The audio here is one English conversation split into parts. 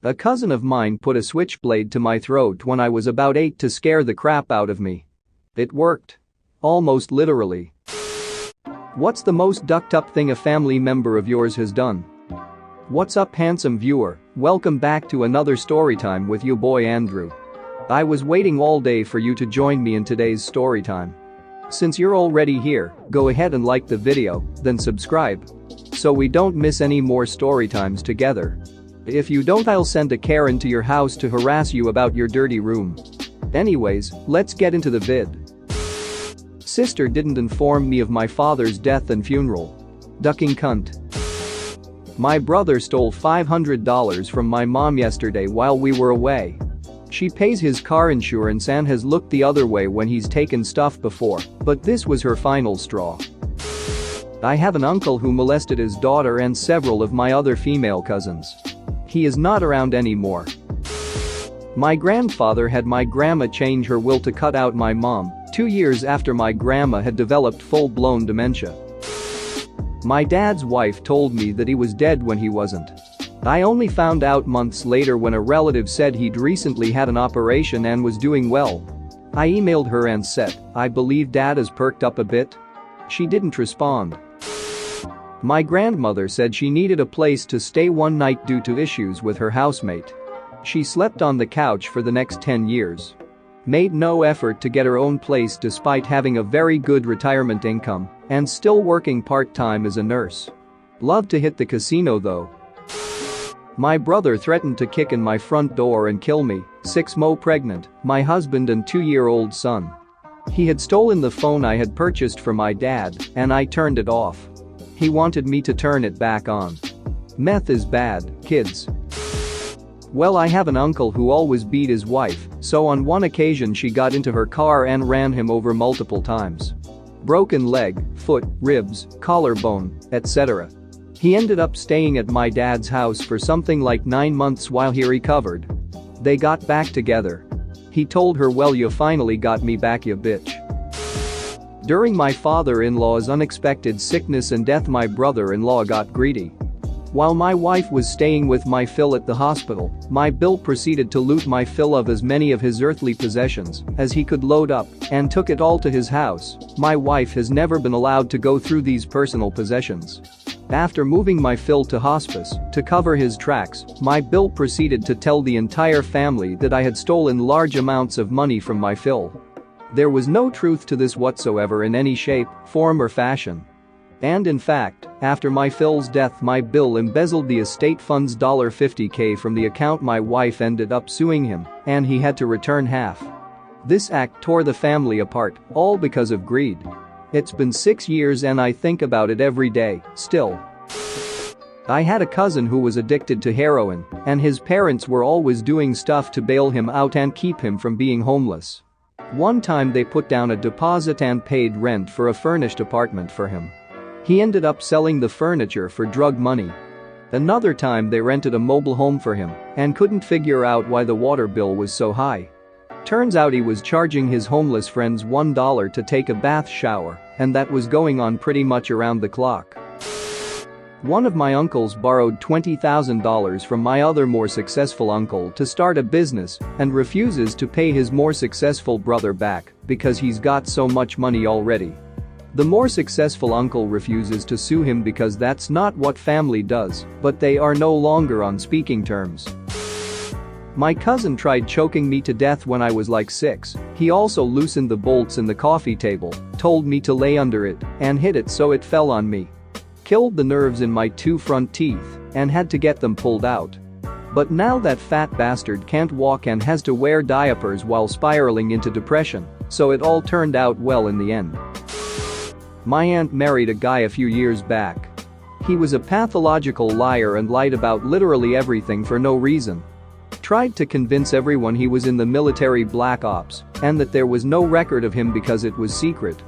A cousin of mine put a switchblade to my throat when I was about 8 to scare the crap out of me. It worked. Almost literally. What's the most ducked up thing a family member of yours has done? What's up, handsome viewer? Welcome back to another storytime with you boy Andrew. I was waiting all day for you to join me in today's storytime. Since you're already here, go ahead and like the video, then subscribe. So we don't miss any more storytimes together. If you don't, I'll send a Karen to your house to harass you about your dirty room. Anyways, let's get into the vid. Sister didn't inform me of my father's death and funeral. Ducking cunt. My brother stole $500 from my mom yesterday while we were away. She pays his car insurance and has looked the other way when he's taken stuff before, but this was her final straw. I have an uncle who molested his daughter and several of my other female cousins. He is not around anymore. My grandfather had my grandma change her will to cut out my mom 2 years after my grandma had developed full-blown dementia. My dad's wife told me that he was dead when he wasn't. I only found out months later when a relative said he'd recently had an operation and was doing well. I emailed her and said, "I believe Dad has perked up a bit." She didn't respond. My grandmother said she needed a place to stay one night due to issues with her housemate. She slept on the couch for the next 10 years. Made no effort to get her own place despite having a very good retirement income and still working part-time as a nurse. Loved to hit the casino though. My brother threatened to kick in my front door and kill me, 6 pregnant, my husband and 2-year-old son. He had stolen the phone I had purchased for my dad, and I turned it off. He wanted me to turn it back on. Meth is bad, kids. Well, I have an uncle who always beat his wife, so on one occasion she got into her car and ran him over multiple times. Broken leg, foot, ribs, collarbone, etc. He ended up staying at my dad's house for something like 9 months while he recovered. They got back together. He told her, "Well, you finally got me back, you bitch." During my father-in-law's unexpected sickness and death, my brother-in-law got greedy. While my wife was staying with my Phil at the hospital, my Bill proceeded to loot my Phil of as many of his earthly possessions as he could load up and took it all to his house. My wife has never been allowed to go through these personal possessions. After moving my Phil to hospice to cover his tracks, my Bill proceeded to tell the entire family that I had stolen large amounts of money from my Phil. There was no truth to this whatsoever in any shape, form or fashion. And in fact, after my Phil's death, my Bill embezzled the estate fund's $50K from the account. My wife ended up suing him, and he had to return half. This act tore the family apart, all because of greed. It's been 6 years and I think about it every day, still. I had a cousin who was addicted to heroin, and his parents were always doing stuff to bail him out and keep him from being homeless. One time they put down a deposit and paid rent for a furnished apartment for him. He ended up selling the furniture for drug money. Another time they rented a mobile home for him and couldn't figure out why the water bill was so high. Turns out he was charging his homeless friends $1 to take a bath shower, and that was going on pretty much around the clock. One of my uncles borrowed $20,000 from my other more successful uncle to start a business and refuses to pay his more successful brother back because he's got so much money already. The more successful uncle refuses to sue him because that's not what family does, but they are no longer on speaking terms. My cousin tried choking me to death when I was like 6. He also loosened the bolts in the coffee table, told me to lay under it, and hit it so it fell on me. Killed the nerves in my 2 front teeth and had to get them pulled out. But now that fat bastard can't walk and has to wear diapers while spiraling into depression, so it all turned out well in the end. My aunt married a guy a few years back. He was a pathological liar and lied about literally everything for no reason. Tried to convince everyone he was in the military black ops and that there was no record of him because it was secret.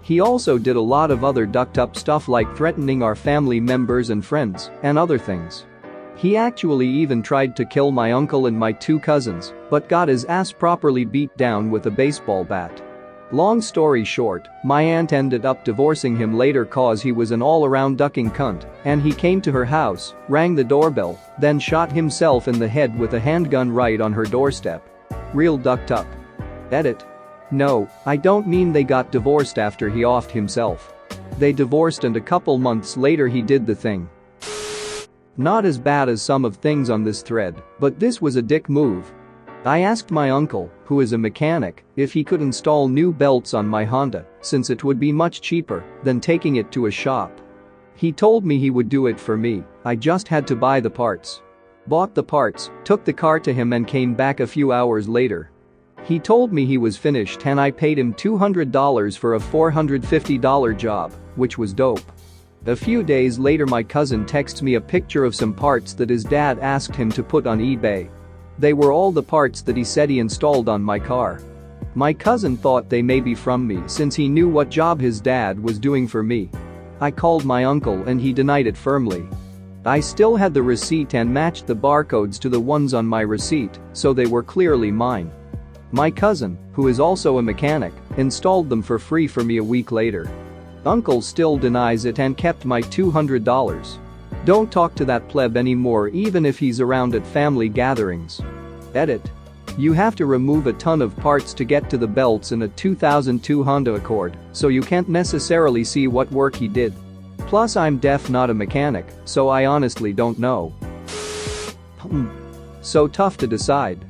He also did a lot of other ducked up stuff like threatening our family members and friends and other things. He actually even tried to kill my uncle and my 2 cousins, but got his ass properly beat down with a baseball bat. Long story short, my aunt ended up divorcing him later cause he was an all-around ducking cunt, and he came to her house, rang the doorbell, then shot himself in the head with a handgun right on her doorstep. Real ducked up. Edit. No, I don't mean they got divorced after he offed himself. They divorced and a couple months later he did the thing. Not as bad as some of things on this thread, but this was a dick move. I asked my uncle, who is a mechanic, if he could install new belts on my Honda, since it would be much cheaper than taking it to a shop. He told me he would do it for me, I just had to buy the parts. Bought the parts, took the car to him and came back a few hours later. He told me he was finished and I paid him $200 for a $450 job, which was dope. A few days later my cousin texts me a picture of some parts that his dad asked him to put on eBay. They were all the parts that he said he installed on my car. My cousin thought they may be from me since he knew what job his dad was doing for me. I called my uncle and he denied it firmly. I still had the receipt and matched the barcodes to the ones on my receipt, so they were clearly mine. My cousin, who is also a mechanic, installed them for free for me a week later. Uncle still denies it and kept my $200. Don't talk to that pleb anymore even if he's around at family gatherings. Edit. You have to remove a ton of parts to get to the belts in a 2002 Honda Accord, so you can't necessarily see what work he did. Plus I'm deaf, not a mechanic, so I honestly don't know. So tough to decide.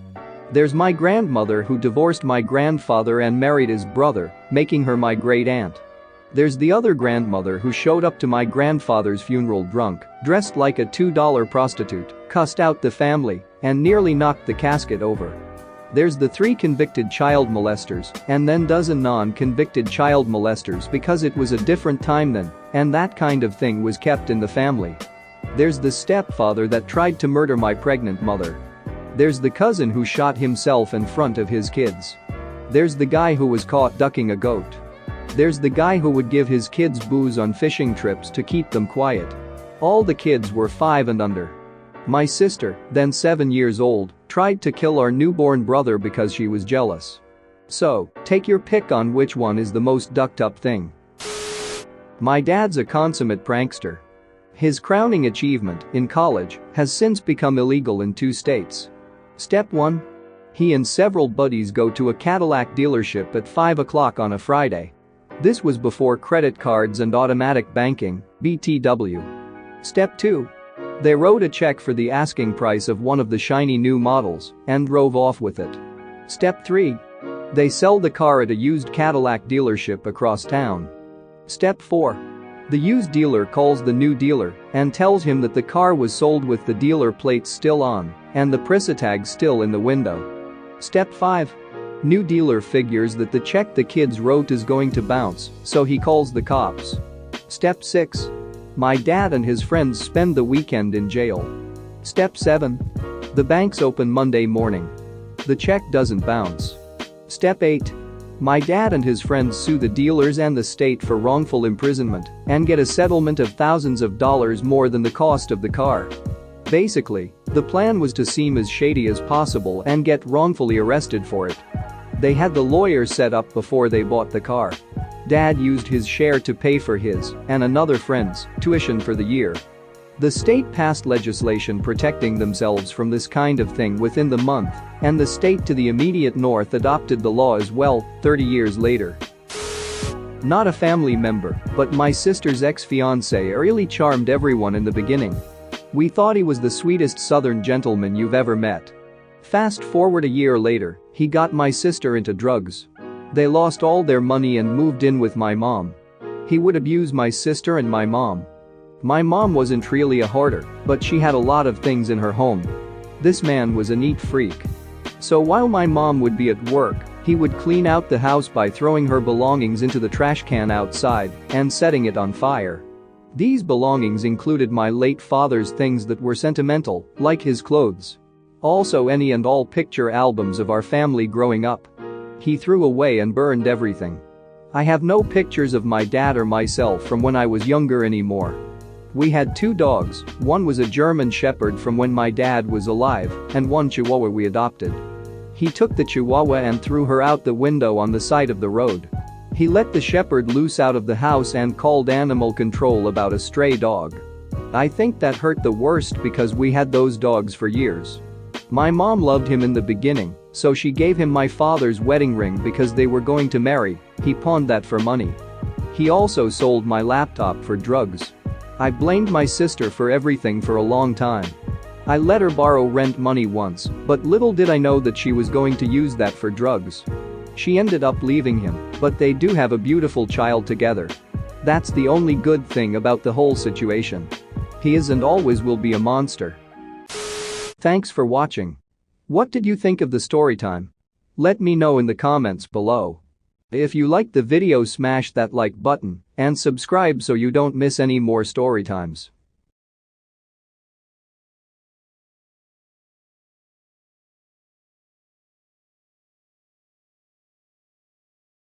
There's my grandmother who divorced my grandfather and married his brother, making her my great aunt. There's the other grandmother who showed up to my grandfather's funeral drunk, dressed like a $2 prostitute, cussed out the family, and nearly knocked the casket over. There's the 3 convicted child molesters, and then dozen non-convicted child molesters because it was a different time then, and that kind of thing was kept in the family. There's the stepfather that tried to murder my pregnant mother. There's the cousin who shot himself in front of his kids. There's the guy who was caught ducking a goat. There's the guy who would give his kids booze on fishing trips to keep them quiet. All the kids were 5 and under. My sister, then 7 years old, tried to kill our newborn brother because she was jealous. So, take your pick on which one is the most ducked up thing. My dad's a consummate prankster. His crowning achievement, in college, has since become illegal in 2 states. Step 1. He and several buddies go to a Cadillac dealership at 5 o'clock on a Friday. This was before credit cards and automatic banking, BTW. Step 2. They wrote a check for the asking price of one of the shiny new models and drove off with it. Step 3. They sell the car at a used Cadillac dealership across town. Step 4. The used dealer calls the new dealer and tells him that the car was sold with the dealer plates still on and the price tag still in the window. Step 5. New dealer figures that the check the kids wrote is going to bounce, so he calls the cops. Step 6. My dad and his friends spend the weekend in jail. Step 7. The banks open Monday morning. The check doesn't bounce. Step 8. My dad and his friends sue the dealers and the state for wrongful imprisonment and get a settlement of thousands of dollars more than the cost of the car. Basically, the plan was to seem as shady as possible and get wrongfully arrested for it. They had the lawyer set up before they bought the car. Dad used his share to pay for his and another friend's tuition for the year. The state passed legislation protecting themselves from this kind of thing within the month, and the state to the immediate north adopted the law as well, 30 years later. Not a family member, but my sister's ex-fiancé really charmed everyone in the beginning. We thought he was the sweetest southern gentleman you've ever met. Fast forward a year later, he got my sister into drugs. They lost all their money and moved in with my mom. He would abuse my sister and my mom. My mom wasn't really a hoarder, but she had a lot of things in her home. This man was a neat freak. So while my mom would be at work, he would clean out the house by throwing her belongings into the trash can outside and setting it on fire. These belongings included my late father's things that were sentimental, like his clothes. Also any and all picture albums of our family growing up. He threw away and burned everything. I have no pictures of my dad or myself from when I was younger anymore. We had 2 dogs, one was a German Shepherd from when my dad was alive, and one Chihuahua we adopted. He took the Chihuahua and threw her out the window on the side of the road. He let the shepherd loose out of the house and called animal control about a stray dog. I think that hurt the worst because we had those dogs for years. My mom loved him in the beginning, so she gave him my father's wedding ring because they were going to marry. He pawned that for money. He also sold my laptop for drugs. I blamed my sister for everything for a long time. I let her borrow rent money once, but little did I know that she was going to use that for drugs. She ended up leaving him, but they do have a beautiful child together. That's the only good thing about the whole situation. He is and always will be a monster. Thanks for watching. What did you think of the story time? Let me know in the comments below. If you liked the video, smash that like button and subscribe so you don't miss any more story times.